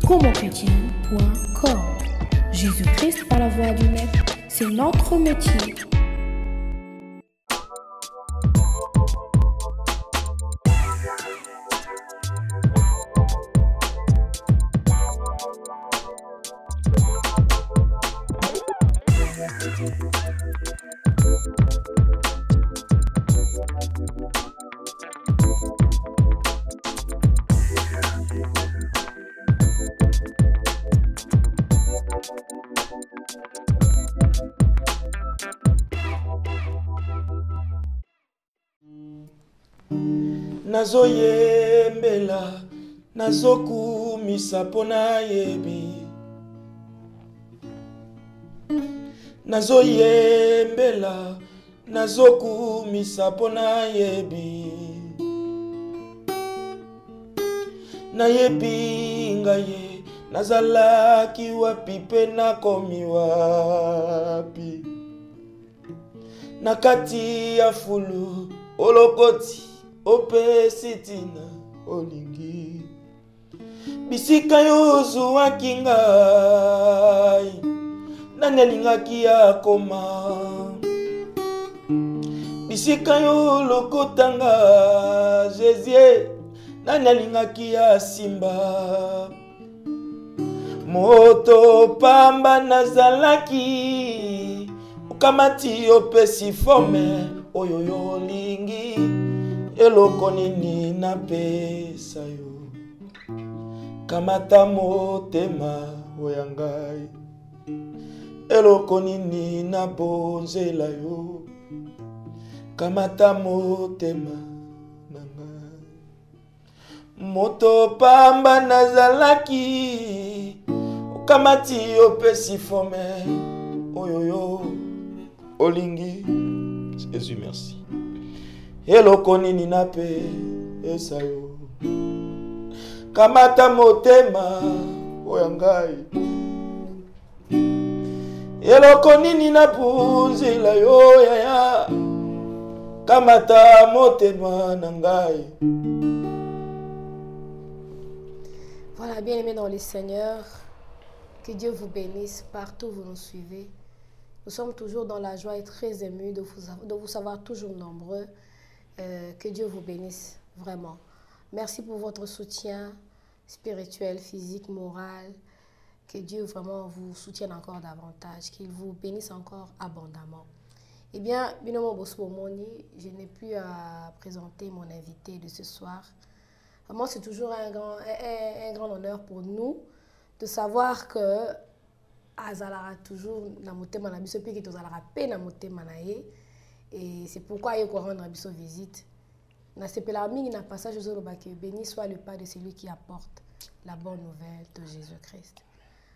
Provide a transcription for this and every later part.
promochrétienne.com. Jésus-Christ par la voix du Maître, c'est notre métier. Nazoyembela nazokumisa pona yebi nazoyembela nazokumisa pona yebi nayebi ngaye nazalaki wapi pe nakomi wapi nakati ya fulu olokoti ope sitina olingi bisika yozwaki ngai nani alingaki akoma bisika yolokotanga Jésus nani alingaki asimba moto pamba nazalaki okamati opesi fome oyo yolingi eloko nini napesa yo kamata motema oya ngai eloko nini nabonzela yo kamata motema na ngai moto pamba nazalaki okamati opesi fome oyoyo olingi Jésus merci eloko nini nape esa yo kamata motema oya ngai eloko nini napunzila yo yaya kamata motema na ngai. Voilà, bien aimés dans le Seigneur, que Dieu vous bénisse partout où vous nous suivez. Nous sommes toujours dans la joie et très émus de vous savoir toujours nombreux. Que Dieu vous bénisse vraiment. Merci pour votre soutien spirituel, physique, moral. Que Dieu vraiment vous soutienne encore davantage. Qu'il vous bénisse encore abondamment. Eh bien, Binomo Bosomoni, je n'ai plus à présenter mon invité de ce soir. Vraiment, c'est toujours un grand honneur pour nous de savoir que Azalara toujours na motema na biso pe ki tozalara pe na motema na ye. Et c'est pourquoi il faut rendre à visite. Na sepela mingi na passage aux que béni soit le pas de celui qui apporte la bonne nouvelle de Jésus-Christ.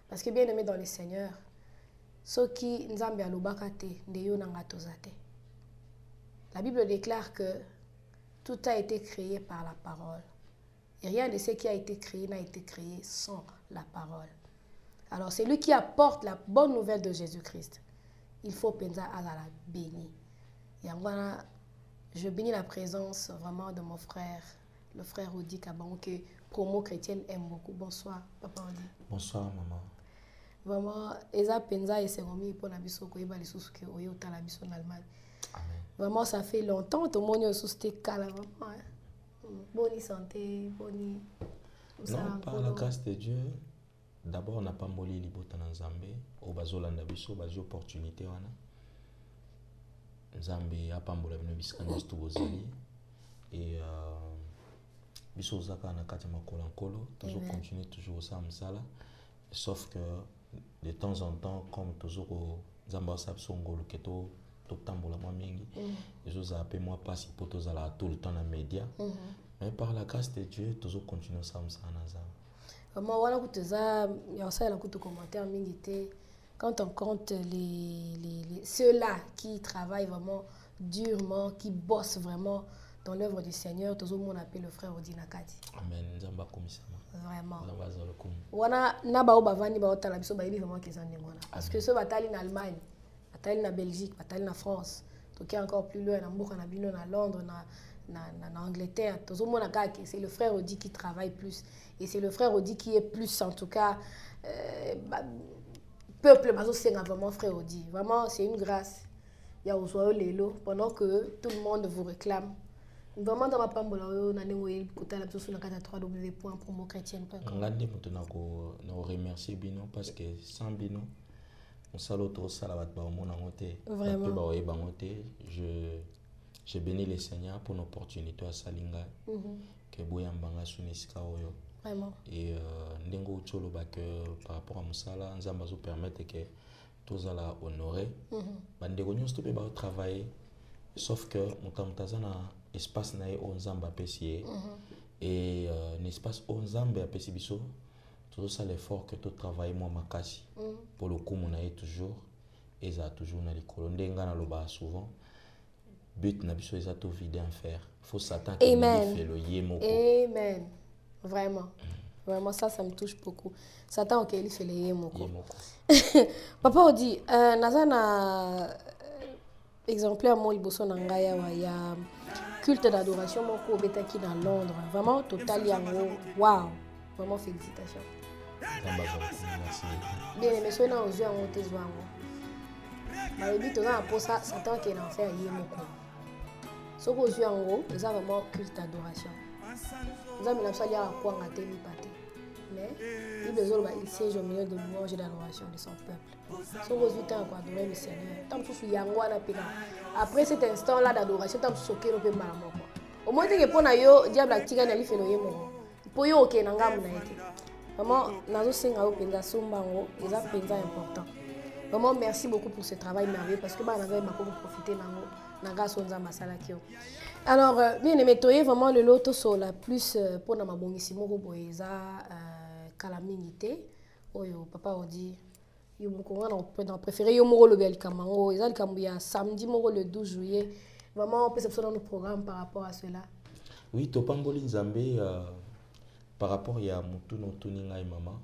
Parce que bien aimé dans le Seigneur, ceux qui nzambe alobakate ndeyo nanga tozate. La Bible déclare que tout a été créé par la parole. Et rien de ce qui a été créé n'a été créé sans la parole. Alors c'est lui qui apporte la bonne nouvelle de Jésus-Christ. Il faut penser à la béni. Et voilà, je bénis la présence vraiment de mon frère, le frère Odi Kabon, que Promo Chrétienne aime beaucoup. Bonsoir, Papa Odi. Bonsoir, maman. Vraiment, Eza Penza et Seromi pour la biso koyeba les sous que oyo ta la biso en Allemagne. Amen. Vraiment, ça fait longtemps tout le monde est sous cette cala vraiment. Bonne santé, bonne. Non, par la grâce de Dieu, d'abord on n'a pas molli libota na Nzambe, au bazolanda biso bazo opportunité wana. Nzambe apambola bino bisika nyonso bozali et biso zaka na kati makolo nkolo toujours continuer toujours ça msala sauf que de temps en temps comme toujours Nzambe sa songolo keto totambola mwa mingi ezo za pe moi passe pour tozala tout le temps na média mais par la grâce de Dieu toujours continuer ça msala na Nzambe vraiment wana kutoza ya ça la kuto commentaire mingi te. Quand on compte ceux-là qui travaillent vraiment durement, qui bossent vraiment dans l'œuvre du Seigneur, tout le monde appelle le frère Odina Kadi. Amen. Nzamba komisama. Vraiment. Nzamba zalokum. Wana na bao bavani bao tala biso ba vraiment qu'ils en demandent. Parce que ceux batali en Allemagne, batali en Belgique, batali en France, donc encore plus loin na mboka na bino na Londres en Angleterre. C'est le frère Odi qui travaille plus. Et c'est le frère Odi qui est plus, en tout cas, peuple, c'est vraiment frère Odi. Vraiment, c'est une grâce. Il y a Ozoyo Lelo, pendant que tout le monde vous réclame. Vraiment, dans ma pambola, on a eu www.promochrétienne.com. Je remercie Bino parce que sans Bino, on s'allotre ça la vraiment. Je bénis le Seigneur pour l'opportunité à Salinga que Boyambanga Suniska Oyo. Vraiment. Et Nengo Tcholo par rapport à Moussala, nous allons permettre que tous allons honorer. Bandego nous stoppé ba travailler sauf que mutamtazana espace nae onzamba pesier et l'espace onzamba pesi biso tout ça l'effort que tout travail moi makasi pour le coup mon aïe toujours et ça toujours na likolo ndenga na loba souvent but na biso eza to vide en faire faut s'attendre que fait le yemoko. Amen. Vraiment. Vraiment ça me touche beaucoup. Satan ok il fait le yemoko. Papa on dit nazana exemplaire mon liboso nangaya wa ya culte d'adoration mon ko betaki dans Londres. Vraiment total yango. Wow. Vraiment félicitations. Bien aimé so na ozu yango te zwango. Ma ebi to na posa Satan qui est en faire yemoko. So ko ozu yango, c'est vraiment culte d'adoration. Nous avons la salle à quoi ngaté li paté. Mais il siège au milieu de louange et d'adoration de son peuple. So ko ozu temps quoi adorer le Seigneur. Tant sous yango na pena. Après cet instant là d'adoration, tant soké no pe malamoko. Au moins que pona yo diable atika na li fe no yemoko. Po yo ok na ngamu na été. Vraiment nazo senga o penza sombango, ils a penza important. Vraiment merci beaucoup pour ce travail merveilleux parce que bah on avait beaucoup profité nango naga sonza masala kio. Alors bien aimé toye vraiment le loto sur la plus pour na mabongisi moko boyeza calamité oyo papa odi yo moko on préféré yo moko le bel kamango eza le kambuya samedi moko le 12 juillet. Vraiment on peut se dans nos programmes par rapport à cela. Oui, topamboli nzambe par rapport à mutu no tuninga et maman.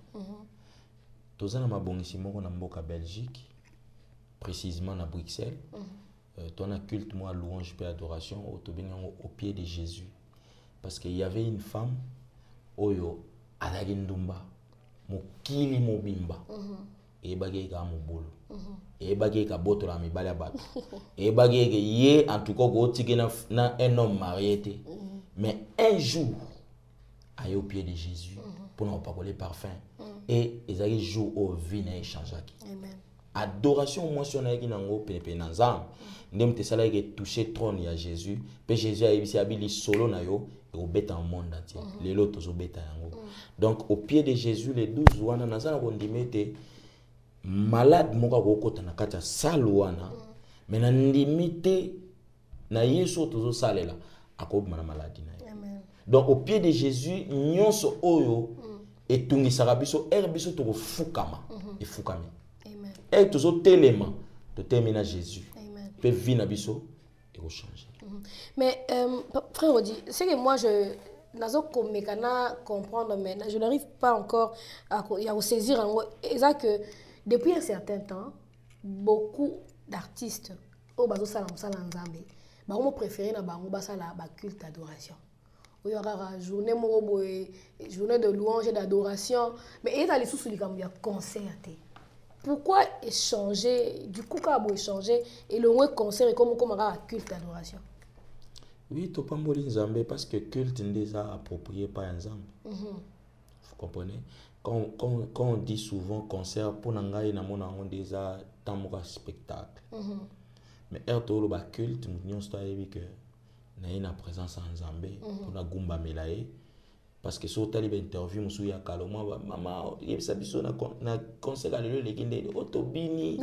Tozana mabongisi moko na mboka Belgique, précisément na Bruxelles. Ton a culte moi louange et adoration au pied de Jésus. Parce qu'il y avait une femme oyo adagindumba mokili mobimba et bagay ka mobolo et bagay ka boto la mibala bato et bagay ke ye en tout cas go tike na un homme marié mais un jour aille au pied de Jésus pour nous parler parfum et ils allaient jour au vin et changer. Amen. Adoration moi si on a qui nango pepe nanzam ndem te sala ke toucher trône ya Jésus pe Jésus a ibisi abili solo na yo et au beta en monde entier les lotos au beta yango. Donc au pied de Jésus les 12 wana nazana ko ndimete malade moka ko kota na kata salwana mais na ndimite na yeso tozo salela akobima na maladie na. Donc au pied de Jésus nyonso oyo etungisaka biso biso to fukama et fukami. Amen. Et tous autres éléments de terminer Jésus. Amen. Peut vivre na biso et changer. Mais frère Odi, c'est que moi je nazo komekana comprendre mais je n'arrive pas encore à saisir et ça que depuis un certain temps beaucoup d'artistes au bazo sala musala nzambe ba mo préféré na bango basala ba culte d'adoration. Il y aura journée de louange et d'adoration. Mais il y a des sous les concert. Pourquoi échanger? Du coup, quand vous échanger et le moins concert et comme un culte d'adoration? Oui, tu peux pas Nzambe parce que culte est déjà approprié par Nzambe. Vous comprenez? Quand on dit souvent concert, pour Nangaï, on dit déjà tant spectacle. Mais quand on culte, nous avons que na présence en Zambé pour na gumba melaye parce que sur tali interview musu ya kaloma maman yebisa biso na conseil à le legende otobini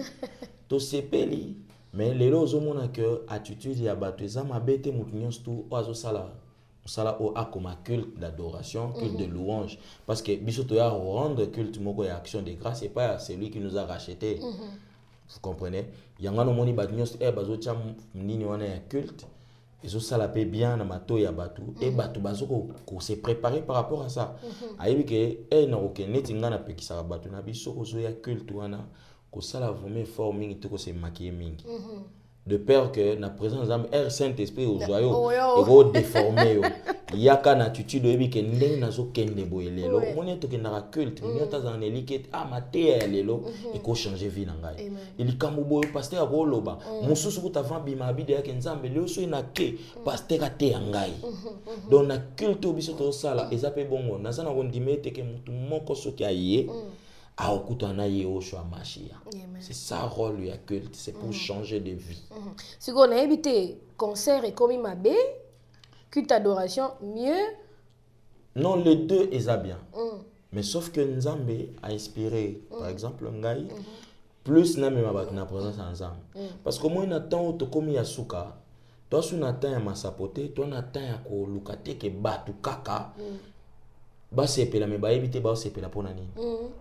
to sepeli mais lelo ozomona que attitude ya bato eza mabete mutu nyonso tu oazo sala o akoma culte d'adoration culte de louange parce que biso to ya rendre culte moko ya action de grâce et pas celui qui nous a racheté. Vous comprenez yangano moni bato nyonso bazo tia nini wana ya culte. Ils ont salapé bien dans mato ya batu et batu bazo ko se préparer par rapport à ça. Ayebi ke na oké netinga na pekisa batu na biso ko zo ya culte wana ko sala vraiment fort mingi to ko se maquiller mingi. de peur que na présence de Saint-Esprit au joyau et déformé yaka na attitude oyebi ke ndenge nazo kende boye lelo moni to kendaka culte moni ta za nelike maté lelo et ko changer vie na ngai il kambo boye pasteur ko loba mususu ko ta bima bide yake nzambe leo so ina ke pasteur ate ngai donc na culte obiso to sala ezape bongo nazana ko ndimete ke mutu moko soki aye c'est ça le rôle du culte, c'est pour changer de vie. Si on a évité concert et comme ma bé, culte adoration, mieux. Non, les deux ils ont bien. Mais sauf que Nzambe a inspiré, par exemple, Ngai, plus na même avec na présence ensemble. Parce que moi, on attend auto comme Yasuka, toi, on attend à masapote, toi, on attend à ko lukate ke batu kaka. Ba sepela me ba éviter ba sepela pona nini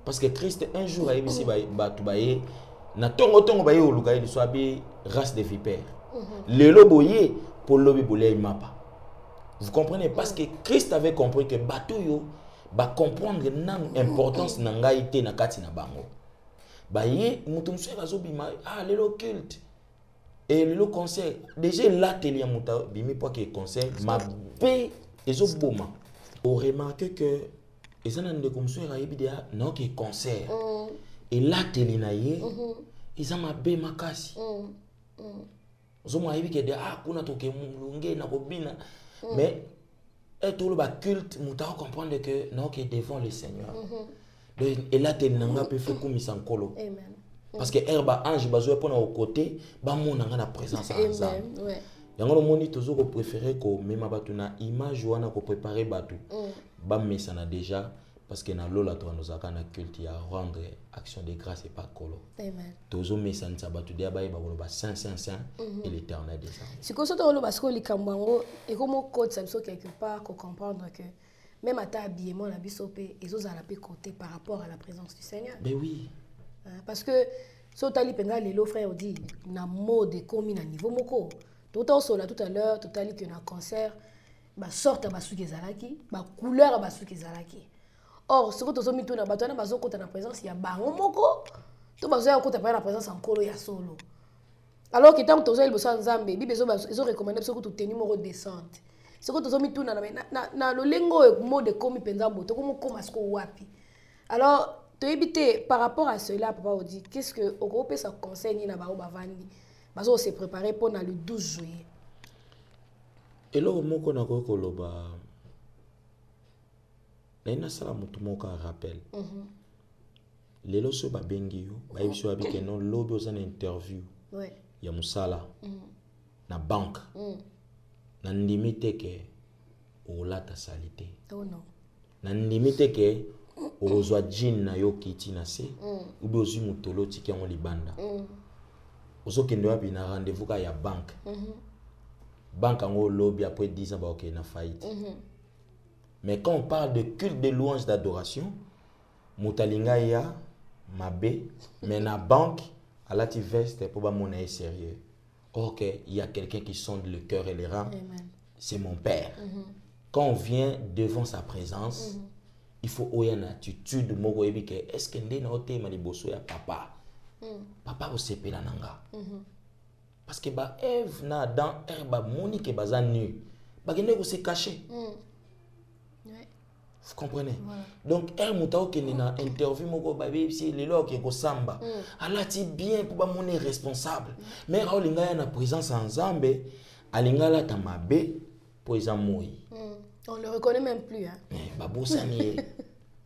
parce que Christ un jour a évité ba tu baye na tongo baye oluka il soit bi race de vipères le loboye pour lobi bolé mapa vous comprenez parce que Christ avait compris que bato yo ba comprendre nan importance na ngaité na kati na bango baye mutu mse bazobima le culte et le concert déjà l'atelier muta bimi pour que concert ma bé ezoboma. On remarque que les gens de comme ça non que concert et là telinaye ils ont ma bé makasi ils ont ma que de kuna to ke mulunge na kobina mais et tout le bas culte muta comprendre que non que devant le Seigneur et là telinanga peut faire comme ça kolo parce que herba ange bazo pona au côté ba monanga na présence ensemble yango moni tozo ko préférer ko mema batu na image wana ko préparer batu ba mesana déjà parce que na lola to nous akana culte ya rendre action de grâce et pas colo amen tozo mesana sa batu dia ba ba saint et l'éternel des âmes si ko soto lo parce que likambango et comme code ça quelque part ko comprendre que même à ta habillement la bisopé et aux ala pe côté par rapport à la présence du Seigneur ben oui parce que sotali penga lelo frère dit na mode comme na niveau moko tout à l'heure, tout à l'heure que un concert, bah sorte à souki zalaki, bah couleur à souki zalaki. Or, ce que tu as mis tout dans bâton, bah zoko na présence, il y a baron moko, tout bah zoko ta la présence en colo ya solo. Alors que tant que tu as le besoin nzambe, bi besoin ils ont recommandé ce que tu tenir moro descente. Ce que tu as mis tout na le lengo mode comme penza moto, comme asko wapi. Alors, tu éviter par rapport à cela, papa on dit qu'est-ce que au groupe ça concerne na ba bavandi. On s'est préparé pour le 12 juillet. Et là, on a dit il y a un rappel. Les lois sont bengi yo, ils avec non lobi aux interview. Il y a musala na banque. Na limite que o la ta salité. Oh non. Na limite que o zo jean na yo kiti na se, ou bi ozu mutolo tiki en libanda. Oso kende wapi na rendez-vous ka ya banque. Banque en lobby après 10 ans ba ok na faillite. Mais quand on parle de culte de louange d'adoration, mutalinga ya mabe mais na banque à la veste pour ba mon sérieux. OK, il y a quelqu'un qui sonde le cœur et les reins. C'est mon père. Quand on vient devant sa présence, il faut avoir une attitude moko ebike est-ce que ndé na oté ma liboso ya papa. Papa au sepela nanga. Parce que ba Ève na Adam herba moni ke baza nu. Ba gende ko se cacher. Vous comprenez? Donc elle mutao ke na interview moko ba si lelo ke ko samba. Alati bien pour ba moni responsable. Mais raolinga ya na présence ensemble alingala ta mabe pour ezamoi. On le reconnaît même plus hein. Ba bosani.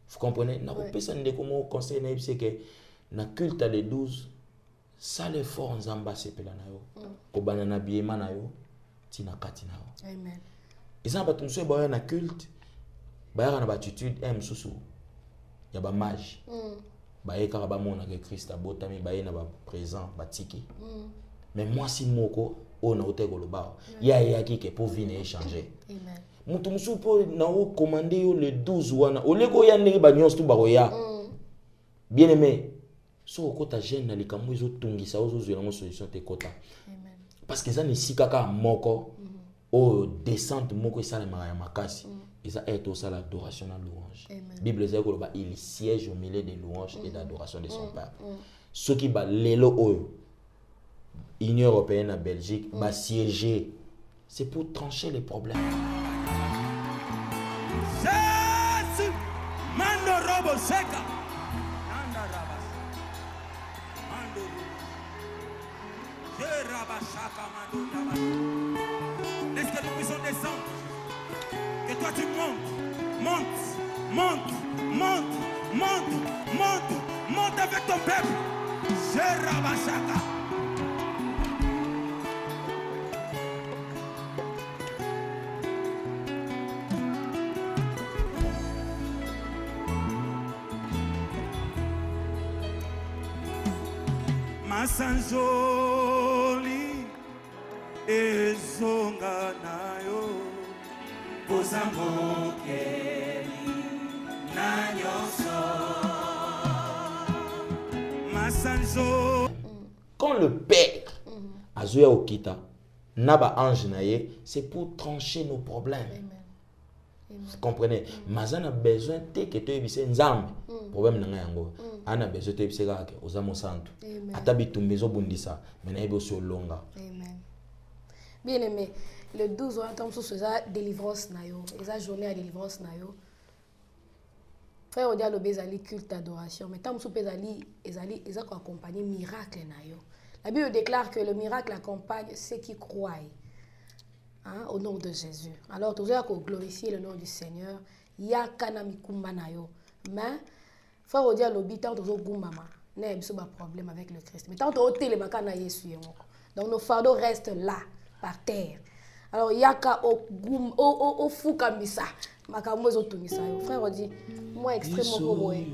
Vous comprenez? Na ko pesa ndeko mo conseil na c'est que na culte les 12 ça les fort nzamba sepela na yo ko banana biema na yo tina kati na yo amen ils ont battu so ba na culte ba na attitude msusu ya ba mage ba eka ba mona que Christ abotami ba na ba présent batiki mais moi si moko on a oté ko loba ya ki ke pour venir échanger amen mutu musu po na o commander yo le 12 wana oleko ya ndenge ba nyonso ba ya bien aimé so kota jeune na likambo ezo tungisa ozo zela mo solution te kota parce que ça ne sikaka moko o descente moko esala ya makasi eza être ça l'adoration la louange bible zeko ba il siège au milieu des louanges et d'adoration de son peuple ce qui ba lelo oyo Union européenne à Belgique va siéger. C'est pour trancher les problèmes. Jésus, mando robo seca. Nanda rabas. Mando robo. Je rabashaka mando rabas. Laisse que nous puissions descendre. Que toi tu monte avec ton peuple. Je rabashaka. Masanzoli ezonga nayo kozamokeli na nyonso masanzo. Quand le père azoya okita naba ange naye, c'est pour trancher nos problèmes. Amen. Vous comprenez? Mazan a besoin de que tu aies nzambe. Problème nanga yango. Ana besoin de te que ozamo santo. Atabi tumbezo bundisa. Mena ebe so longa. Amen. Bien aimé, le 12 octobre c'est ça délivrance nayo. Et ça journée à délivrance nayo. Frère Odia lo bezali culte d'adoration, mais tant que bezali ezali ezako accompagner miracle nayo. La Bible déclare que le miracle accompagne ceux qui croient. Hein, au nom de Jésus. Alors, tu as glorifier le nom du Seigneur. Ya kanami kumbanayo. Mais, frère Odia lobi, tant tu as goumama, n'a pas problème avec le Christ. Mais tant tu as télé bakana Yesu. Donc, nos fardeaux restent là, par terre. Alors, yaka o fukambisa. Makamozo tumisa. Frère Odia, moi extrêmement boé.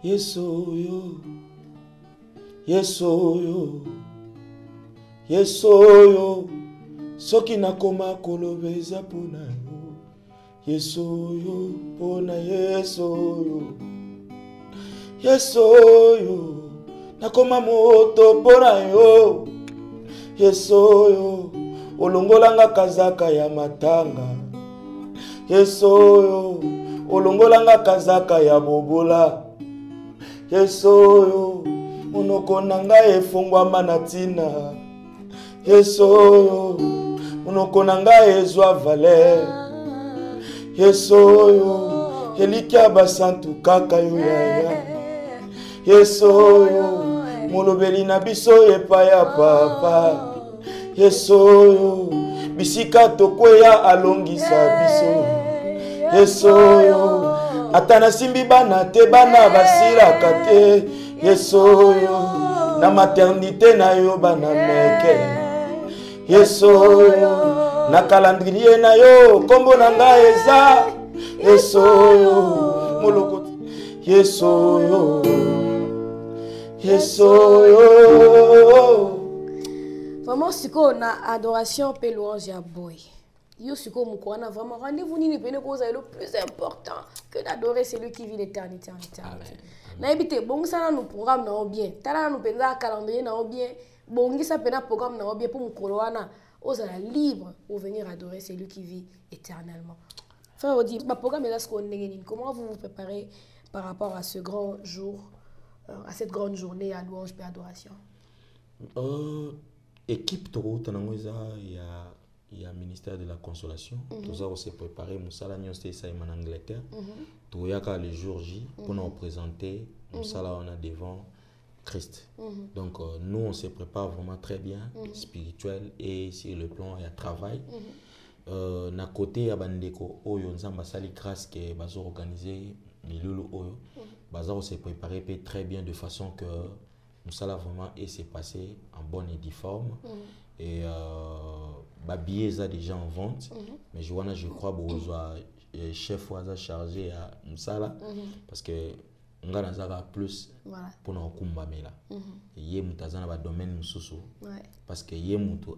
Yesoyo. Yesoyo. Yesoyo. Soki nakoma kolobeza pona yo. Yesoyo pona yesoyo. Yesoyo nakoma moto pona yo. Yesoyo olongolanga kazaka ya matanga. Yesoyo olongolanga kazaka ya bobola. Yesoyo monoko nanga efungwama na tina. Yesoyo monoko nanga ezwa valer. Yesoyo elikia basantu kaka yo yaya. Yesoyo molobeli na biso epa ya papa. Yesoyo bisika tokweya alongisa biso. Yesoyo atana simbi bana te bana basiraka te. Yesoyo na maternité na yo bana meke. Yesoyo na calendrier na yo kombo na nga eza. Yesoyo moloko. Yesoyo Yesoyo. Vraiment, si on a adoration, pe louange à boy. Yo si on a vraiment rendez-vous ni pene cause le plus important que d'adorer celui qui vit l'éternité en éternité. Na ebité bon ça nous programme na bien. Tala nous penza calendrier na bien. Bon ça pena programme na bien pour mukolo wana ozala libre pour venir adorer celui qui vit éternellement. Frère Odi, ma programme est là ce qu'on est. Comment vous vous préparez par rapport à ce grand jour, à cette grande journée à louange et adoration? Équipe Toro Tanangoza, il y a ministère de la consolation. Tout ça, on s'est préparé. Moussala Nyonste Saïman en Angleterre. Tout yaka le jour J pour nous présenter. Moussala on a devant Christ. Donc nous on se prépare vraiment très bien, spirituel et sur le plan il y a travail. Na côté ya bandeko oyo nzamba sali grâce que bazo organiser milulu oyo. Bazo se préparer très bien de façon que Moussala vraiment et s'est passé en bonne et due forme. Et billets ça déjà en vente. Mais je crois que chef waza chargé à Moussala parce que on a plus pour nous combattre là. Et mutazana ba domaine mususu parce que mutu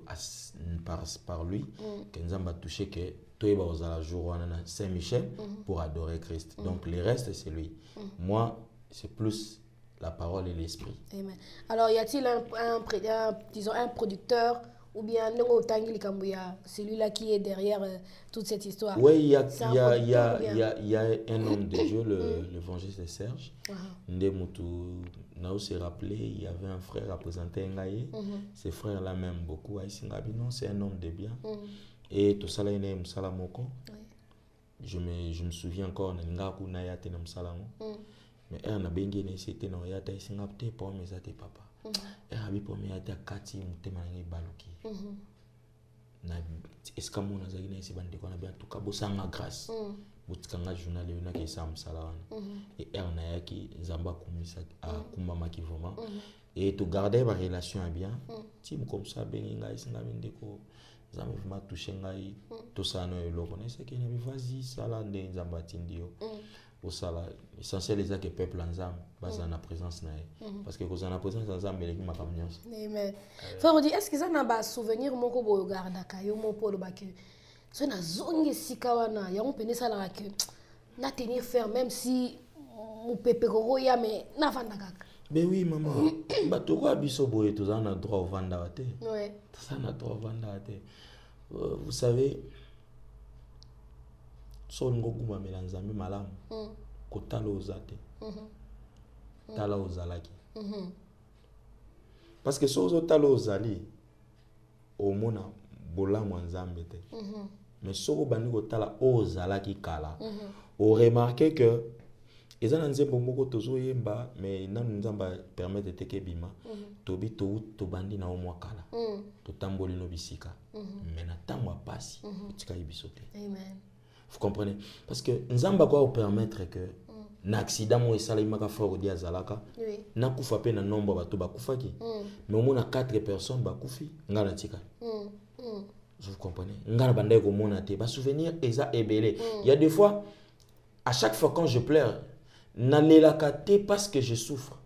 par lui que nous avons touché que toi ba ozala jour wana na Saint-Michel pour adorer Christ. Donc le reste c'est lui. Moi c'est plus la parole et l'esprit. Amen. Alors, y a-t-il disons un producteur ou bien celui-là qui est derrière toute cette histoire. Oui, il y a un homme de Dieu, l'évangéliste de Serge. Nao s'est rappelé, il y avait un frère représenté Ngaye. Ces frères-là m'aiment beaucoup. C'est un homme de bien. Et tout ça, il y a un salamoko. Je me souviens encore, il y a un salamoko. Mais il y a un bengi, c'était non, il y a un pour mes amis papa. Et il y a un kati, il y a un baluki. Est-ce que mon azali na isibande ko na bien tout cas bosanga grâce botikanga journal yona ke sam sala et erna yaki zamba kumisa a kumbama ki vraiment et to garder ma relation bien tim comme ça benga isinga mindeko zamba vraiment toucher ngai to ça no eloko na c'est que ne vas-y sala nde zamba tindio au sala essentiel les que peuple ensemble base en présence na parce que quand on a présence ensemble les ma communion amen frère dit est-ce que ça n'a pas souvenir moko boyo garda ka yo mo polo ba que so na zongi sikawana ya on pene sala que na tenir ferme même si mon pépé ko ya mais na vanda kaka mais oui maman bato ko biso boyo to za na droit au vanda wate ouais ça na droit au vanda wate vous savez so ngokuma melanzami malamu kotala ozate tala ozalaki parce que so ozotala ozali omona bolamu nzambe te mais so bandi kotala ozalaki kala o remarquer que ezana nzembo moko tozoyemba mais nanu nzamba permettre teke bima tobi to bandi na omwa kala to tamboli no bisika mais na tango pasi tika ibisote amen. Vous comprenez? Parce que Nzamba quoi permettre que n'accident mo esala imaka fort dia zalaka na kufa pe na nombre bato bakufaki mais au moins 4 personnes bakufi ngala tika vous comprenez ngala bandai ko mona te ba souvenir eza ebele il y a des fois à chaque fois quand je pleure na lelaka te parce que je souffre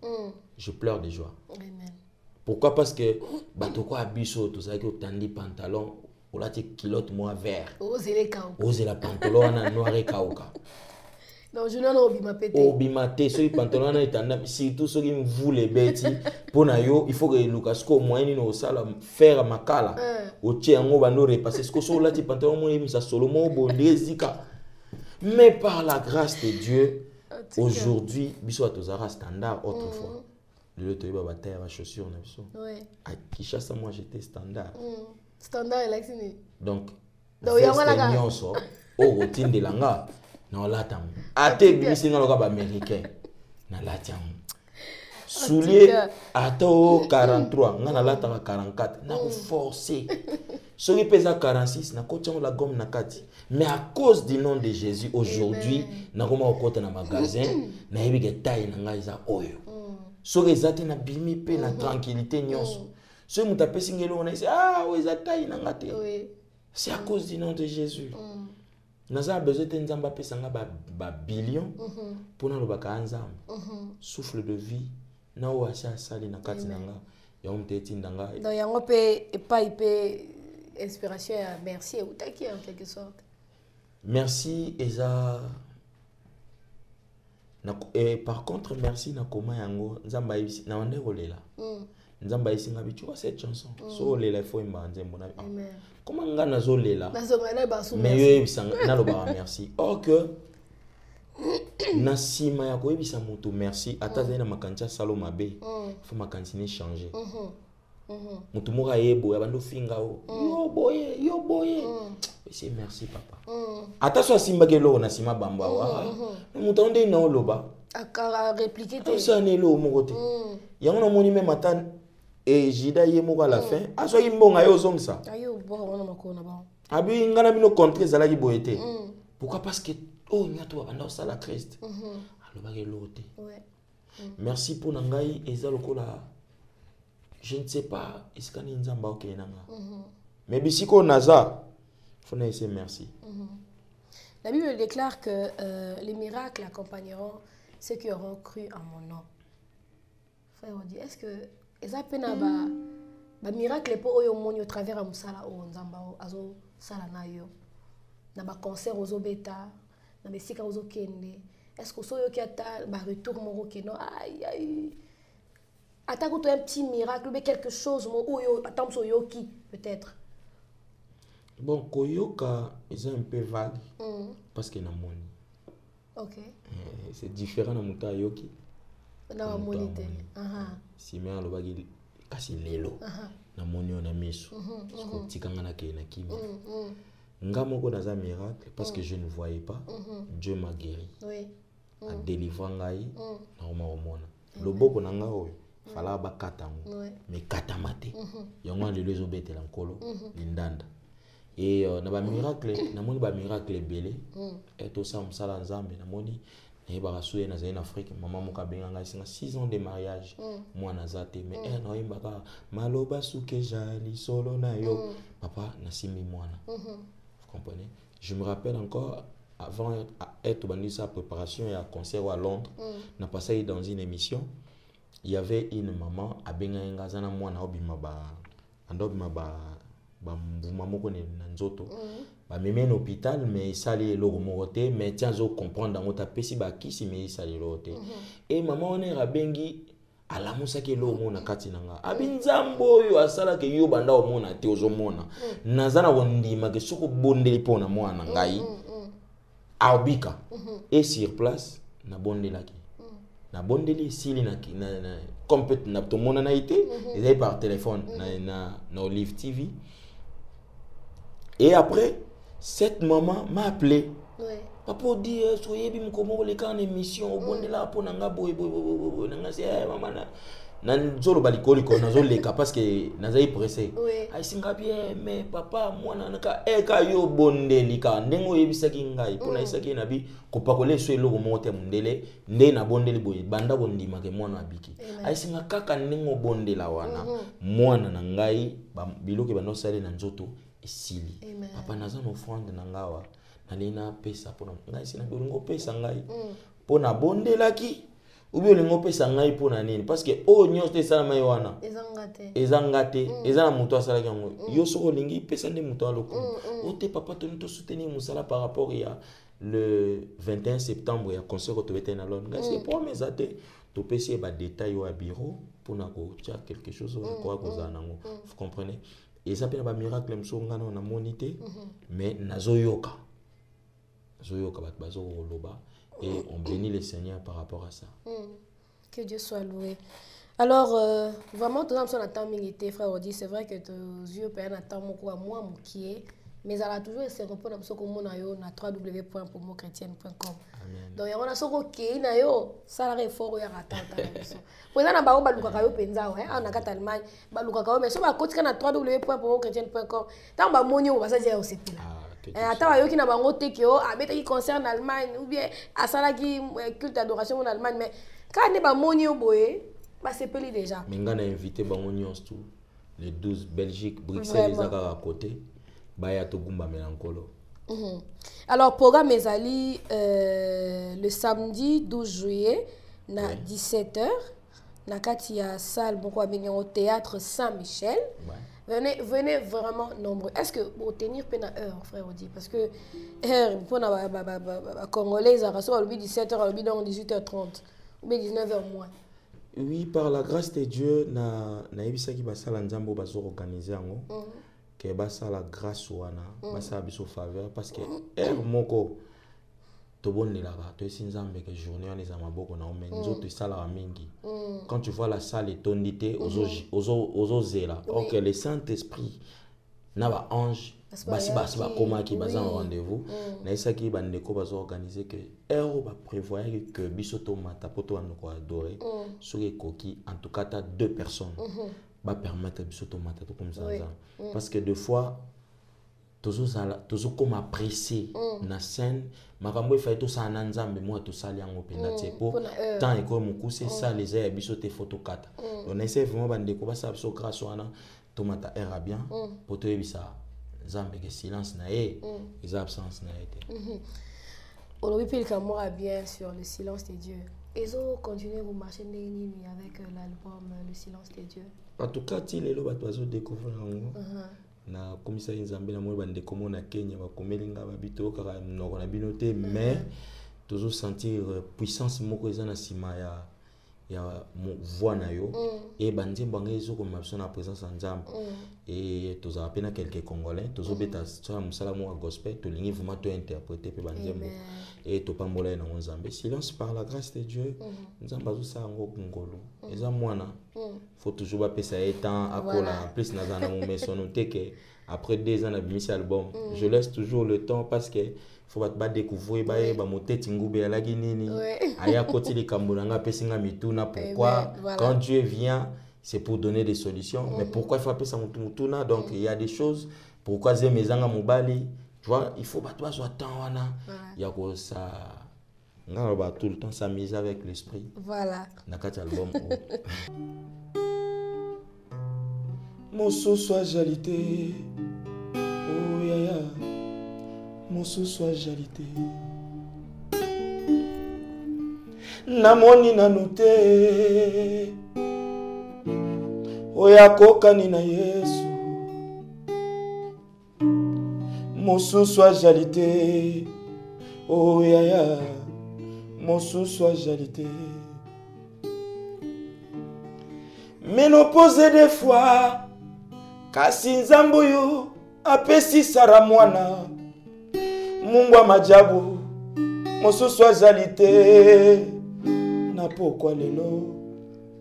je pleure de joie amen. Pourquoi? Parce que bato ko abiso to ça que tandi pantalon ou là tu kilote moi vert osez la pantalon na noir et kauka non je n'en obima pété obimate ce pantalon na etanda surtout ceux qui vous les bêtis pour na yo il faut que Lucas ko moyen no sala faire makala o tiango bando repasser ce que so là tu pantalon mo misa solomo bondezika mais par la grâce de Dieu aujourd'hui biso atozara standard autrefois le to ba bataille ba chaussures na biso à Kinshasa moi j'étais standard standard électionné. Donc, nyonso o routine de langa na latam. Ate bisinga loka américain na latam. Soulier ato 43 ngana lataka 44 na forcer. Soki pesa 46 na kotia la gomme na kati. Mais à cause du nom de Jésus aujourd'hui na koma okota na magasin na yebi ke taille na nga iza oyo. Soki ezate na bimi pe na tranquillité nyonso. Ce qui m'a singelo on a dit ah oui ça taille n'angate c'est à cause du nom de Jésus naza besoin de nzamba pesa nga ba billion pour na lobaka nzamba souffle de vie na o acha sali na kati nanga ya umteti ndanga donc yango pe pe inspiration ya merci ou taki en quelque sorte merci eza na et par contre merci na koma yango nzamba na onde kolela Nzamba isinga bitu wa cette chanson so lela faut imba nzembo na comment ngana zo lela mais yo ebisanga na loba merci or que na sima ya ko ebisa mutu merci ataza na makancha salo mabe faut makantine changer mutu moka yebo ya bando finga o yo boye c'est merci papa ata so simba ke lo na sima bamba wa mutu onde na loba aka répliquer te ça ne lo moko te yango na moni même ata et Jida yemo à la fin aso yimbonga yo zongsa ayo bo wana makona ba abi ngana bino contre zala ki boyete pourquoi? Parce que oh nyato banda sala Christ aloba ke lote merci pour nangai eza lokola je ne sais pas iskani nzamba okenanga mais bisiko naza faut na essayer merci. La Bible déclare que les miracles accompagneront ceux qui auront cru en mon nom. Frère on dit est-ce que eza pena ba miracle po oyo moni au travers ya musala o nzamba azo sala na yo na ba concert ozo beta na besika ozo kende est-ce que so yo ki ata ba retour moko keno aïe attaque toi un petit miracle mais quelque chose mo oyo atamso yo ki peut-être. Bon, Koyoka, ils sont un peu vagues parce qu'il y a un money. Ok. C'est différent de Mouta Yoki. Non, money. Si mais on va dire kasi lelo. Na money on a mis. Parce que tikanga na kena kimi. Nga moko dans un miracle parce que je ne voyais pas. Dieu m'a guéri. Oui. A délivré ngai na omona. Le boko na nga oyo. Fala ba katango. Mais katamate. Yango le lezo bete la nkolo lindanda. Et na ba miracle, na moni ba miracle belé. Et tout ça msala nzambe na moni na ba rasuye na zaina Afrique, maman moka benga ngai singa 6 ans de mariage. Moi na zate mais na imbaka maloba suke jali solo na yo. Papa na simi mwana. Vous comprenez? Je me rappelle encore avant être dans sa préparation et à concert à Londres, na passé dans une émission, il y avait une maman à Benga Zana mwana obima ba andobima ba mbuma moko ne nzoto ba meme na hôpital mais sali lo moroté mais tiens zo comprendre dans ta pesi ba kisi mais sali loté et maman on est rabengi ala musa ke lo mona kati nanga abinzambo yo asala ke yo banda o mona te ozo mona nazana wondima ke soko bondeli pona mwana ngai Aubika et sur place na bondelaki na bondeli sili na complète na to mona na été et par téléphone na Olive TV et après cette maman m'a appelé papa dit soyez bim komo le kan émission bondela pona nga boy nanga c'est maman na nzolo balikoli ko nazo leka parce que nazai pressé ai singa bien mais papa mwana naka eka yo bondeli ka ndengo yebisaki ngai pona isaki na bi kopakole so eloko mote mundele nde na bondeli boye banda bondima ke mwana abiki ai singa kaka ndengo bondela wana mwana na ngai biloke bando sale na nzoto esili papa naza no offrande na ngawa nalina pesa pona ngai sina bolingo pesa ngai pona bondelaki ou bien lingo pesa ngai pona nini parce que o nyos te sala mai wana ezangate ezana muto asala kango yo soko lingi pesa nde muto aloko o te papa to soutenir musala par rapport ya le 21 septembre ya concert ko tobete na Londres ngai c'est pour mes até to pesi ba détail au bureau pona ko tia quelque chose ko ko zanango vous comprenez et ça peut ba miracle msonga na monité mais nazoyoka bat bazo loba. Et on bénit le Seigneur par rapport à ça. Que Dieu soit loué. Alors, vraiment, tout le monde attend milité, frère Odi. C'est vrai que tes yeux peuvent attendre moi, qui est. Mais elle a toujours essayé de répondre à ce que mon ayo na www.pommochrétienne.com. Donc, il y a un soko qui na yo, ça la fort ya ratata. Pour ça na ba baluka kayo penza ouais, en Allemagne, baluka kayo mais so ba kotika na www.pommochrétienne.com. Tant ba monyo ba ça dire aussi pila. Attends, il y a un autre qui a concerne l'Allemagne ou bien à ça qui culte d'adoration en Allemagne, mais quand on est pas monio boé, bah c'est peli déjà. Mais on a invité Bangonions tout, les 12 Belgique, Bruxelles, les Agar à côté, Baya Togumba Melancolo. Alors programme Ezali le samedi 12 juillet na 17h na katia salle beaucoup au théâtre Saint-Michel. Venez vraiment nombreux. Est-ce que pour tenir peine à heure, frère Odi? Parce que pour les Congolais, ils ont 17h, 18h30, ou 19h moins. Oui, par la grâce de Dieu, na ebisa ki basala nzambo bazo organiser ngo. Que basala grâce wana, basala biso faveur parce que moko to bonelaka to esinzambe que journée on les amaboko na omenzo to sala mingi. Quand tu vois la salle étondité ozo zela. OK, le Saint-Esprit na ba ange basi ba koma ki baza en rendez-vous. Na isa ki bandeko bazo organiser que ba prévoir que biso to mata poto andoko adorer sur koki en tout cas t'as 2 personnes. Ba permettre biso to mata to comme ça. Parce que des fois toujours comme apprécier na scène makambo ifai to sa na nzambe mo to sali yango penda tsepo tant et comme c'est ça les airs biso te photo kata on essaie vraiment bande ko ba sa biso grâce wana to mata era bien pour to ebisa nzambe que silence na et absence na été on obi pile comme moi bien sur le silence de Dieu et zo continuer vous marcher avec l'album le silence de Dieu en tout cas ti lelo ba to zo découvrir na komisa nzambe na mo bande komo na Kenya ba komelinga ba bito kaka noko na binote mais toujours sentir puissance moko eza na sima ya voix na yo et banzembo nga ezo ko mapso na présence nzambe et tous appena quelques congolais tous obeta ça musala mo gospel to lingi vraiment to interpréter pe banzembo et to pambola na nzambe silence par la grâce de Dieu nzambe azo sa ngo ngolo eza mwana faut toujours pas pesa étant akola plus na zana mo mesono teke après 2 ans na bimisi album je laisse toujours le temps parce que faut pas découvrir ba moteti ngube ala ginini aya koti likambo nga pesinga mituna pourquoi quand Dieu vient c'est pour donner des solutions mais pourquoi il faut appeler ça mutuna donc il y a des choses pourquoi zemezanga mobali tu vois il faut pas toi soit temps wana ya ko ça nga ba tout le temps s'amuser avec l'esprit voilà na kati album moso soit jalité oh ya ya moso soit jalité namoni nanu te oya kokani na Yesu moso soit jalité oh ya ya moso soit jalité ménopause des fois kasi nzambo yo apesi sara mwana Mungu wa majabu mosusu azalite na pokwa lelo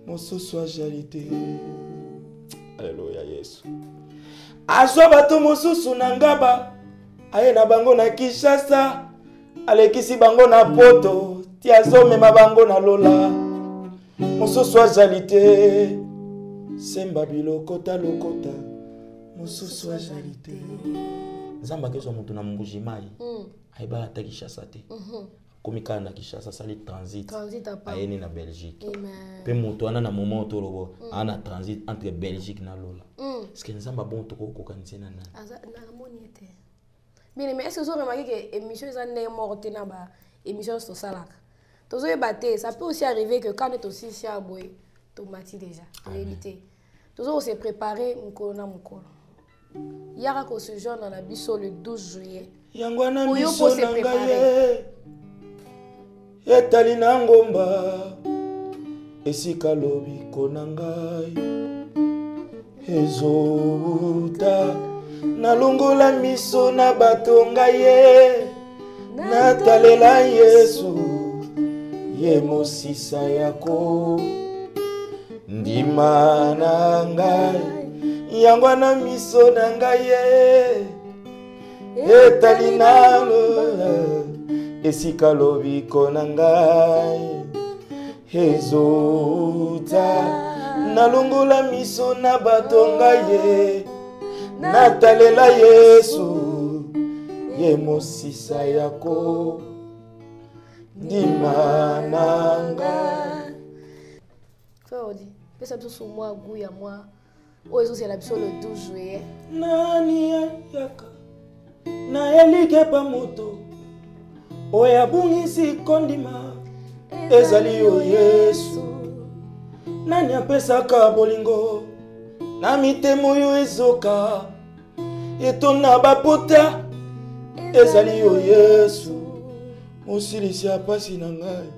mosusu azalite Alléluia Yesu azwa bato mosusu na ngaba aye na bango na Kinshasa alekisi bango na poto ti azomema bango na lola mosusu azalite semba biloko ta lokota mosusu azalite Zamba keso mutu na mbujimai aiba ata Kinshasa te komika na Kinshasa sali transit ayeni na Belgique pe mutu ana na moment tolobo ana transit entre Belgique na lola est-ce que nzamba bon to ko kanise na na moniete bien mais est-ce que vous avez remarqué que émission ça n'est morte na ba émission so salaka tozo yebate ça peut aussi arriver que quand on est aussi sia boy tomati déjà réalité tozo se préparer mukolo na mukolo Yara ko se jour dans la biso le 12 juillet. Yangwana biso na ngaye. Etali na ngomba. Esika lobi kona ngai. Ezobuta. Na longola miso na bato ngaye. Natalela Yesu. Ye mosisa yako. Ndima na ngai. Yangwana miso na ngaye etali nalo esika lobi kona ngai ezuta nalongola miso na bato ngaye natalela Yesu ye mosisa yako ndima na ngai Fodi pesa biso mwa gu ya mwa Oyo c'est la biso le 12 juillet. Nani yaka na elige pa moto oya bungisi kondima ezali yo Yesu nani apesaka bolingo na mitemo yo ezoka etona bapota ezali yo Yesu mosilisi apasi na ngai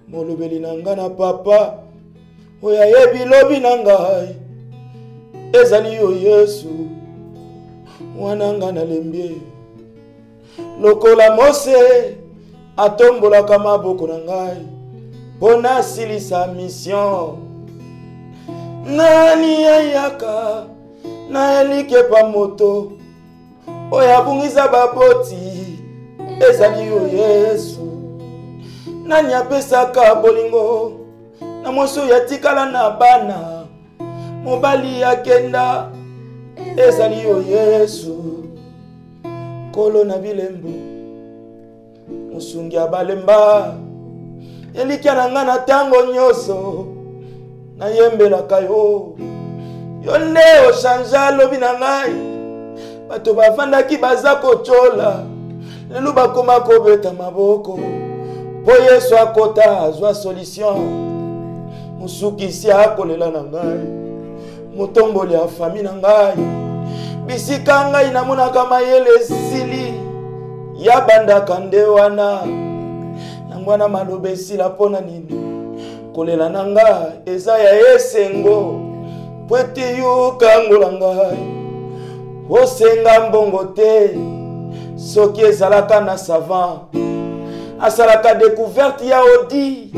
molobeli na ngai na papa oya yebi lobi na ngai ezali yo Yesu wananga na lembie lokola Mose atombolaka maboko na ngai pona silisa mission nani ayaka na elike pa moto oya bungisa baboti ezali yo Yesu nani apesaka bolingo na moso yatikala na bana mobali akenda ezali yo Yesu kolo na bilembo musungi abalemba elikia na nga na tango nyoso na yembelaka yo yo nde oshanja lobi na ngai bato bafandaki baza kochola lelo bakoma kobeta maboko po Yesu akota azwa solution musukisi akolela na ngai motomboli ya fami na ngai bisika ngai namonaka mayele sili ya bandaka nde wana yangwana maloba esila pona nini kolela na nga eza ya esengo po ete yokangola ngai osenga mbongo te soki ezalaka na savant asalaka découverte ya odi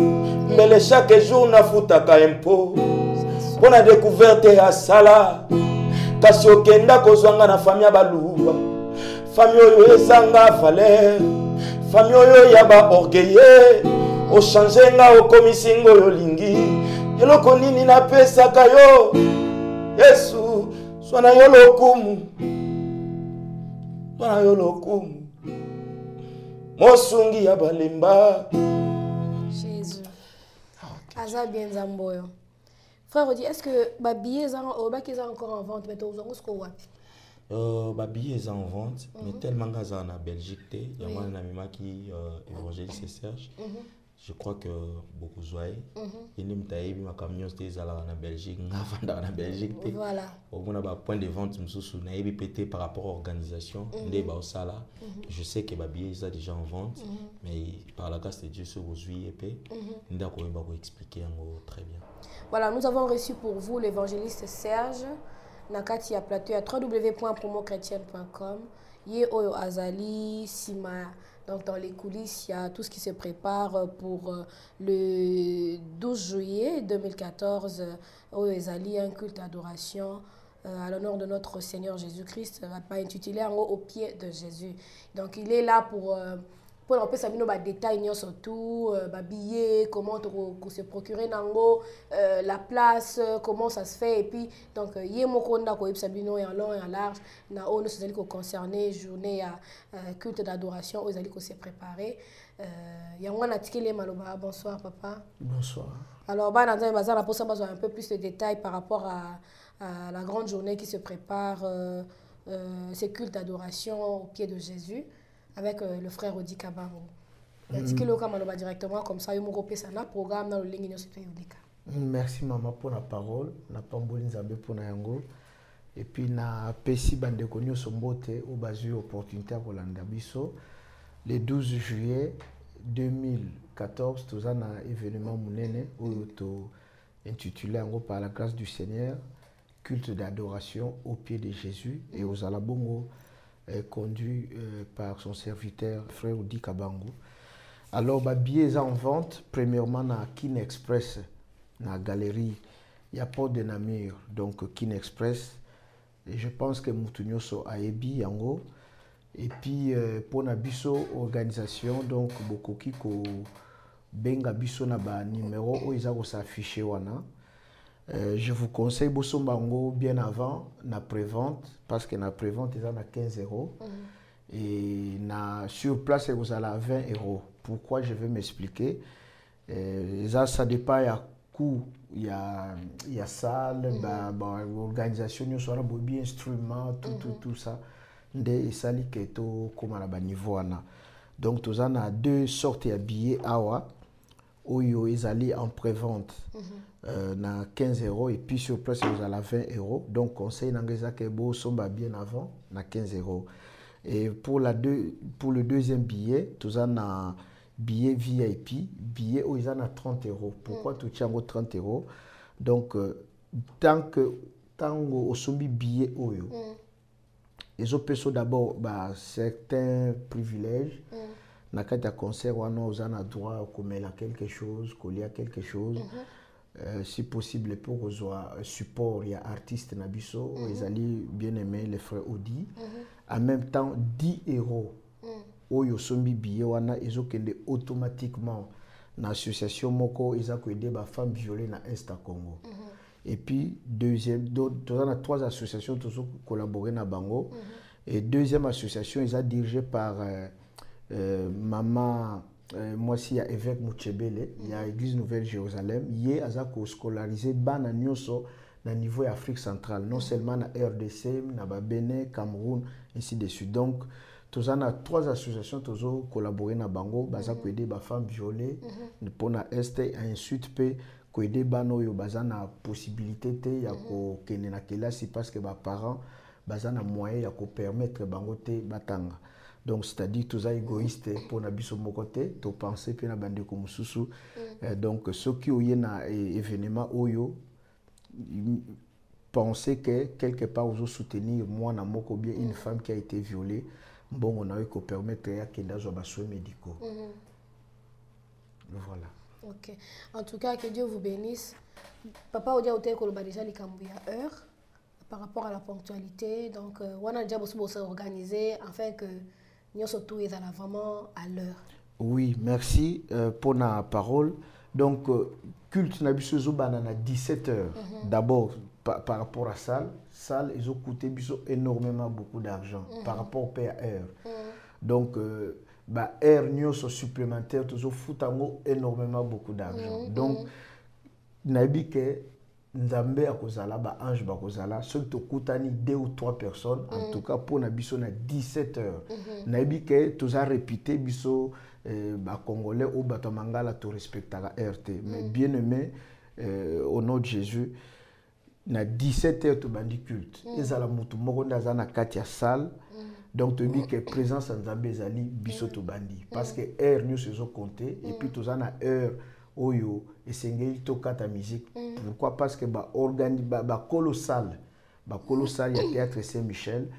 mbele chaque jour nafutaka impôt mpo na découverte ya sala kasi okenda kozwanga na famille ya baluba famille oyo ezanga valeur famille oyo ya baorgueille ochange nga okomisi nga oyo olingi eloko nini napesaka yo Yesu swana yo lokumu mosungi ya balemba Jésus. Aza bien Zamboyo. Frère Odi, est-ce que les billets sont encore en vente? Mais tu as billets sont en vente, mais tellement que ça en Belgique, il y a un ami qui évangéliste Serge. Je crois que beaucoup zoé. Il y a un camion qui est en Belgique, en Belgique. Voilà. On a un point de vente pété par rapport à l'organisation. Je sais que les billets sont déjà en vente, mais par la grâce de Dieu, ce que vous avez expliquer très bien. Voilà, nous avons reçu pour vous l'évangéliste Serge. Nakati ya plateau à www.promochrétienne.com. Yé Oyo Azali, Sima. Donc dans les coulisses, il y a tout ce qui se prépare pour le 12 juillet 2014. Oyo Azali, un culte d'adoration à l'honneur de notre Seigneur Jésus-Christ, pas intitulé en haut au pied de Jésus. Donc il est là pour un peu savoir des détails surtout, billets, comment se procurer nango, la place, comment ça se fait, et puis donc il y a en long et en large, na on se concerné journée à culte d'adoration, aux allez se préparer. Il y a un maloba. Bonsoir papa. Bonsoir. Alors bah dans un bazar la pour ça besoin un peu plus de détails par rapport à la grande journée qui se prépare, ces cultes d'adoration au pied de Jésus. Avec le frère Odi Kabango. Directement comme ça, il y a un programme dans le ligne. Merci maman pour la parole, na pamboli nzambe pour na yango. Et puis na pesi bande konyo sombote au bazu opportunité pour l'andabiso. Le 12 juillet 2014, tout ça na événement munene auto intitulé yango par la grâce du Seigneur, culte d'adoration au pied de Jésus et aux alabongo. Conduit par son serviteur frère Odi Kabango. Alors billets en vente premièrement na Kin Express na galerie il y a pas de Namur donc Kin Express et je pense que Mutunyoso a ebi yango et puis pour na biso organisation donc bokoki ko benga biso na ba numéro o izako s'afficher wana. Je vous conseille Bosombango bien avant la prévente parce que la prévente est à 15 € et sur place vous allez à 20 €. Pourquoi je vais m'expliquer? Ça dépend il y a coût, il y a salle, organisation, il y a bien instruments, tout ça. Et ça est comme à niveau donc tout ça a deux sortes de billets awa. Oyo ils allaient en prévente na 15 € et puis sur place vous allez à 20 €. Donc conseil n'engage que beau somba bien avant na 15 €. Et pour le deuxième billet, tout ça na billet VIP, billet où ils en a 30 €. Pourquoi tout tient 30 €? Donc tant au sombi billet oyo. Les autres d'abord certains privilèges. Dans le cas de concert, on a droit à commettre quelque chose, coller à quelque chose. Si possible, pour un support, il y a artistes Nabiso, ils allaient bien aimer les frères Odi. En même temps, 10 €. Oyo sombi billet, ils ont automatiquement dans l'association Moko, ils ont aidé les femmes violées dans l'Est Congo. Et puis, deuxième, on a 3 associations qui ont collaboré dans Bango. Et deuxième association, ils ont dirigé par maman, moi aussi, il y a évêque Mouchebele, il y a l'église Nouvelle-Jérusalem, il y a scolarisé Bana Nyoso dans le niveau Afrique centrale, non seulement dans RDC, dans Bénin, Cameroun, ainsi de suite. Donc, tous on a 3 associations qui ont collaboré dans Bango, qui ont aidé les femmes violées, pour l'Est, et ensuite, qui ont aidé les gens qui ont la possibilité de parce que les parents ont moyen de permettre Bango de batanga. Donc, c'est-à-dire, tous les égoïstes pour na biso mon côté, tu penses puis na bande comme sous. Donc, ceux qui ont eu un événement oyo, penser que quelque part vous soutenir moi na moko bien une femme qui a été violée, bon on a eu qu'on permettre à qu'elle ait des soins médicaux. Voilà. Ok. En tout cas, que Dieu vous bénisse. Papa Odia Ote Koloba déjà les Kambouya heure par rapport à la ponctualité. Donc, on a déjà beaucoup organisé afin que nous surtout est vraiment à l'heure. Oui, merci pour la parole. Donc, culte Nabiso Banana 17h. D'abord, par rapport à salle, ils ont coûté énormément beaucoup d'argent par rapport au PAR. Donc, air news supplémentaire, ils ont énormément beaucoup d'argent. Donc, nabi que Nzambe akozala ba ange bakozala ceux qui kutani 2 ou 3 personnes en tout cas pour na biso na 17h nabi que tous a répété biso ba congolais au bato mangala to respectera RT mais bien aimé au nom de Jésus na 17h to bandi culte ezala mutu moko ndaza na kati ya salle donc tu dis que présence Nzambe ezali biso to bandi parce que heure nous se compter et puis tous na heure oyo esengeli tokata musique pourquoi parce que ba colossal il y a théâtre Saint-Michel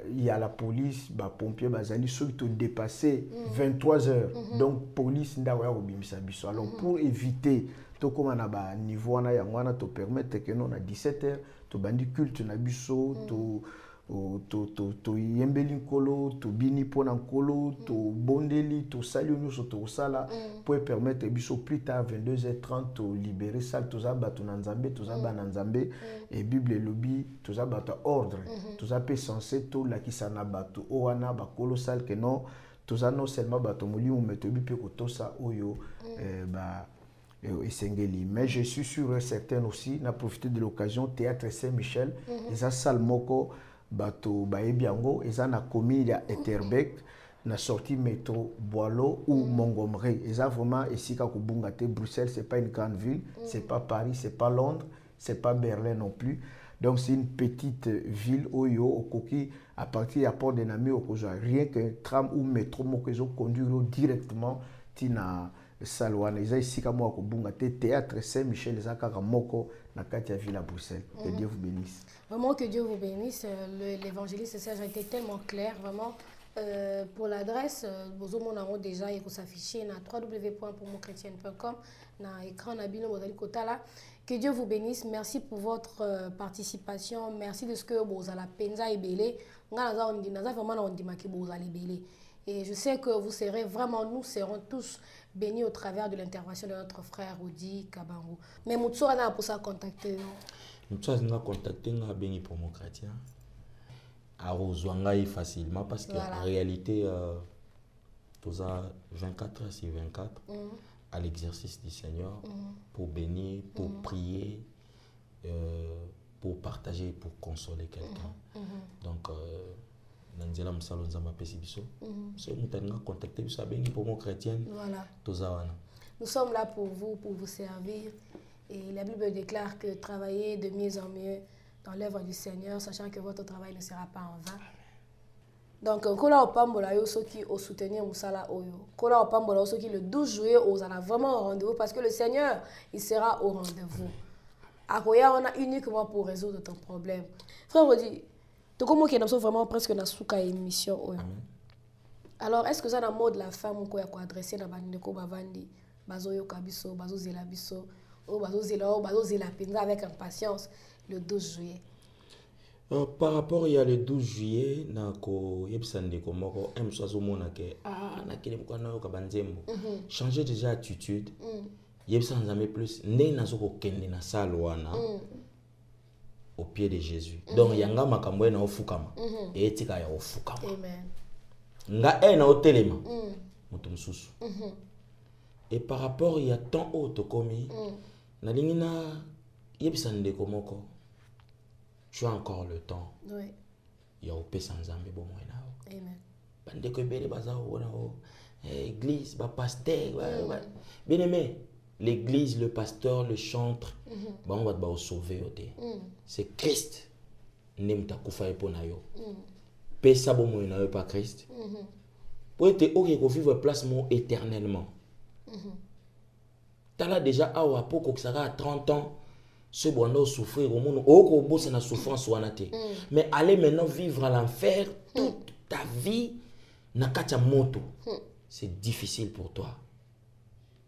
il y a la police pompier bazali ceux qui ont dépassé 23h donc police ndawa obimisa biso alors pour éviter to comme na ba niveau na yangwana to permettre que non à 17h to bandi culte na biso to yembeli nkolo to bini pona nkolo to bondeli to sali nyuso to sala pour permettre biso plus tard 22h30 to libérer salle to za bato na nzambe to za bana nzambe et bible lobby to za bato ordre to za pe censé to la kisana bato o wana ba colossal que non to za non seulement bato molimo mais to bi pe ko to sa oyo mais je suis sûr et certain aussi n'a profité de l'occasion théâtre Saint-Michel les salle moko bato baebiango eza na commune ya Etterbeek na sortie métro Boileau ou Montgomery eza vraiment esika kubunga te Bruxelles c'est pas une grande ville c'est pas Paris c'est pas Londres c'est pas Berlin non plus donc c'est une petite ville oyo okoki à partir ya port de Nami okozwa rien que tram ou métro moko ezo conduire directement tina salwana eza esika mo kubunga te théâtre Saint-Michel eza kaka moko na kati ya ville à Bruxelles. Que Dieu vous bénisse. Vraiment que Dieu vous bénisse. L'évangéliste Serge a été tellement clair, vraiment. Pour l'adresse, vous avez déjà s'afficher na www.pourmonchrétienne.com na écran na bino bozali kotala. Que Dieu vous bénisse. Merci pour votre participation. Merci de ce que vous avez penza ebele. Nga naza vraiment na ondimaki vous allez belé. Et je sais que vous serez vraiment, nous serons tous bénis au travers de l'intervention de notre frère Odi Kabango. Mais Moutso a pour ça contacter. Moutso a contacté nga béni pour mon chrétien. A Rozwangaï facilement parce qu'en réalité, tous à 24 heures sur 24 à l'exercice du Seigneur pour bénir, pour prier, pour partager, pour consoler quelqu'un. Donc, Nanzela Msalo Nzamba Pesibiso. C'est nous contacté pour mon chrétien. Voilà. Nous sommes là pour vous servir. Et la Bible déclare que travaillez de mieux en mieux dans l'œuvre du Seigneur, sachant que votre travail ne sera pas en vain. Donc, kola opambola yo soki au soutenir musala oyo. Kola opambola yo soki le 12 juillet on a vraiment au rendez-vous parce que le Seigneur, il sera au rendez-vous. Akoya on a uniquement pour résoudre ton problème. Frère Odi, tu comment qu'il y a vraiment presque na souka émission oyo. Alors, est-ce que ça na mode la femme ko ya ko adresser na bandeko bavandi bazoyo kabiso, bazozela biso, o bazozela penza avec impatience le 12 juillet? Par rapport il y a le 12 juillet nako yebsande ko moko emswazo mona ke na kile mukana yo kabanzembo changer déjà attitude yebsande jamais plus ne nazoko kende na salwana au pied de Jésus donc yanga makambo na ofukama et etika ya ofukama amen nga na otelema mutu mususu et par rapport il y a tant autre komi na lingina yebsande ko moko tu as encore le temps. Oui. Il y a au Pessanzambe bon moyen. Amen. Bande que belle bazar église, pasteur, bien aimé. L'église, le pasteur, le chantre, on va sauver. C'est Christ. Nem ta kufa eponayo. pesa bon moyen na pas Christ. Pour être OK qu'on vive place mon éternellement. Tu as déjà awa poko que ça à 30 ans ce bonheur souffrir au monde au bosse na souffrance wanate. Mais aller maintenant vivre à l'enfer toute ta vie na kacha moto. C'est difficile pour toi.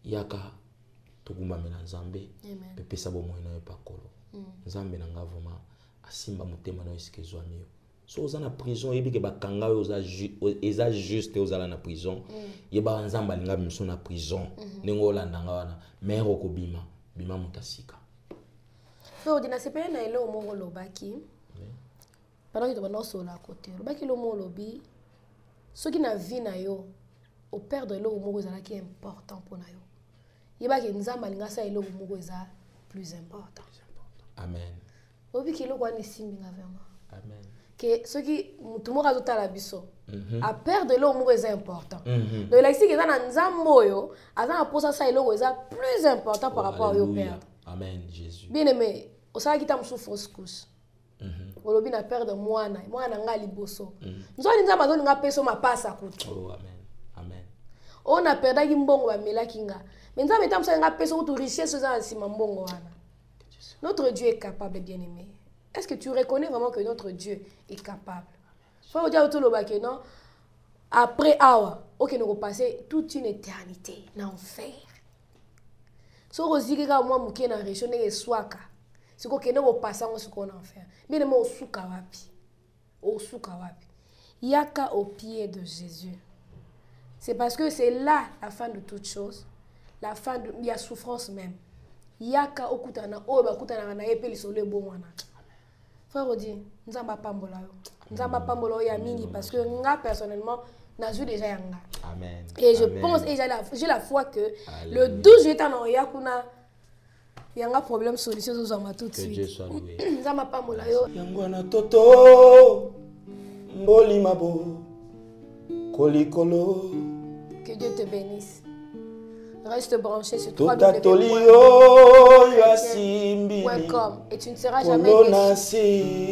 Yaka togumba mena nzambe pepe sabo moina yo pakolo. Nzambe nanga vraiment asimba mutema na iskezwa miyo. So ozana prison yebi ke bakanga yo eza juste ozala na prison. Yeba nzamba linga biso na prison. Nengo landanga wana mais okobima bima mutasika. So dina sepena na ile omongo lobaki. Pendant que tu vas sur la côté. Lobaki lo mo lobi soki na vie na yo au perdre le omongo ezala qui est important pour na yo. Yeba ke nzamba linga sa ile omongo eza plus important. Amen. Obi ki lo kwa ni simbi nga vraiment. Amen. Que ce qui tout monde a tout à la biso à perdre l'eau c'est important donc là ici que dans nzambo yo azana posa ça l'eau est plus important par rapport au perdre. Amen Jésus. Bien aimé au ça qui t'a souffrance couche olobi na perdre mwana nga liboso nzoli nzamba zo nga peso mapasa kutu. Oh amen. Amen. On a perdu mbongo ba melaki nga mais nzamba etam ça nga peso kutu richesse za nsima mbongo wana. Notre Dieu est capable, bien aimé. Est-ce que tu reconnais vraiment que notre Dieu est capable? Faut dire tout le bac non. Après awa, ok nous repasser toute une éternité en enfer. So rozikika moi muke na région ne swaka. C'est quoi que nous repasser en ce qu'on enfer. Mais le mot suka wapi. O suka wapi. Yaka au pied de Jésus. C'est parce que c'est là la fin de toute chose. La fin de la souffrance même. Yaka okutana o bakutana na epeli solo ebomwana. Frère Odi, nzamba pambola yo. Nzamba pambola ya mingi parce que nga personnellement n'a vu déjà yanga. Amen. Et je pense et j'ai la foi que le 12 juillet dans yakuna yanga problème solution zozama tout de suite. Que Dieu soit loué. Nzamba pambola yo. Yangwana toto mboli mabo kolikolo. Que Dieu te bénisse. Reste branché sur toi. Welcome. Et tu ne seras jamais déçu,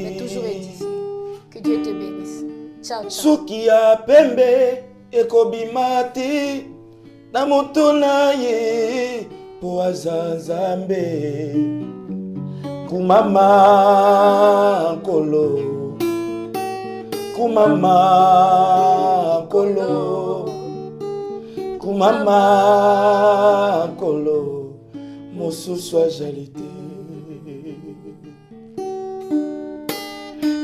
mais toujours édifié. Que Dieu te bénisse. Ciao, ciao. Sukia pembe ekobimati na motona ye po azazambe kumama kolo kumama kolo kumama kolo mosusu ajalite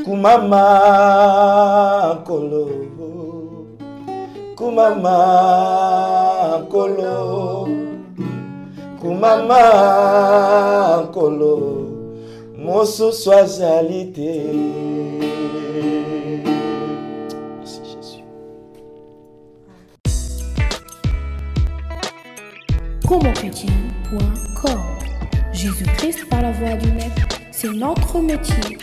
kumama kolo kumama kolo kumama kolo mosusu ajalite. Congochrétien.com. Jésus-Christ par la voix du Maître, c'est notre métier.